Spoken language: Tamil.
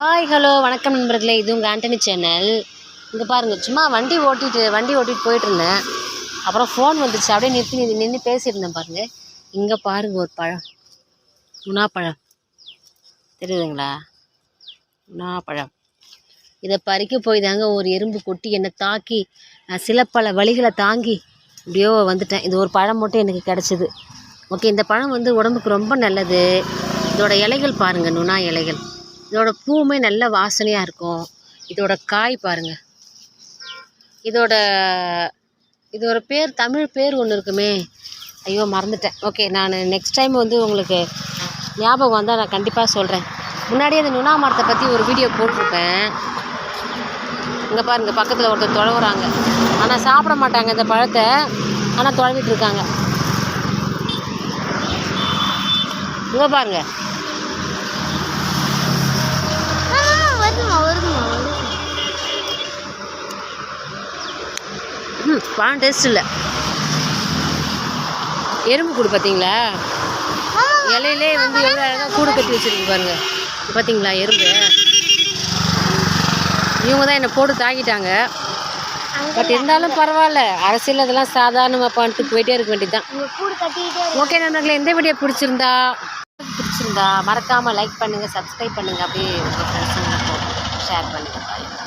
ஹாய் ஹலோ வணக்கம் நண்பர்களே, இது உங்கள் ஆண்டனி சேனல். இங்கே பாருங்கள், சும்மா வண்டி ஓட்டிகிட்டு போயிட்டுருந்தேன். அப்புறம் ஃபோன் வந்துச்சு, அப்படியே நின்று பேசியிருந்தேன் பாருங்கள். இங்கே பாருங்கள், ஒரு பழம், நுணாப்பழம் தெரியுதுங்களா? நுணாப்பழம். இதை பறிக்க போய் தாங்க ஒரு எறும்பு கொட்டி என்னை தாக்கி, நான் சில பல வழிகளை தாங்கி இப்படியோ வந்துட்டேன். இது ஒரு பழம் மட்டும் எனக்கு கிடச்சிது. ஓகே, இந்த பழம் உடம்புக்கு ரொம்ப நல்லது. இதோட இலைகள் பாருங்கள், நுணா இலைகள். இதோட பூவுமே நல்ல வாசனையாக இருக்கும். இதோட காய் பாருங்கள். இதோட பேர், தமிழ் பேர் ஒன்று இருக்குமே, ஐயோ மறந்துட்டேன். ஓகே, நான் நெக்ஸ்ட் டைம் உங்களுக்கு ஞாபகம் வந்தால் நான் கண்டிப்பாக சொல்கிறேன். முன்னாடியே அந்த நுணா மரத்தை பற்றி ஒரு வீடியோ போட்டிருப்பேன். இங்கே பாருங்கள், பக்கத்தில் ஒருத்தர் தொழவுறாங்க. ஆனால் சாப்பிட மாட்டாங்க இந்த பழத்தை, ஆனால் தொழவிட்டு இருக்காங்க. இங்கே பாருங்கள், பழம் டேஸ்ட் இல்லை. எறும்பு கூடு பார்த்தீங்களா? இலையிலே எவ்வளோ அழகாக கூடு கட்டி வச்சுருக்கு பாருங்க. பார்த்தீங்களா எறும்பு? இவங்க தான் என்னை போட்டு தாக்கிட்டாங்க. பட் இருந்தாலும் பரவாயில்ல, அரசியல் அதெல்லாம் சாதாரணமாக பண்ணிட்டு போயிட்டே இருக்க வேண்டியது தான். ஓகே நண்பர்களே, இந்த வீடியோ பிடிச்சிருந்தா மறக்காமல் லைக் பண்ணுங்கள், சப்ஸ்கிரைப் பண்ணுங்கள், அப்படியே உங்கள் ஃப்ரெண்ட்ஸுங்களுக்கு ஷேர் பண்ணுங்கள்.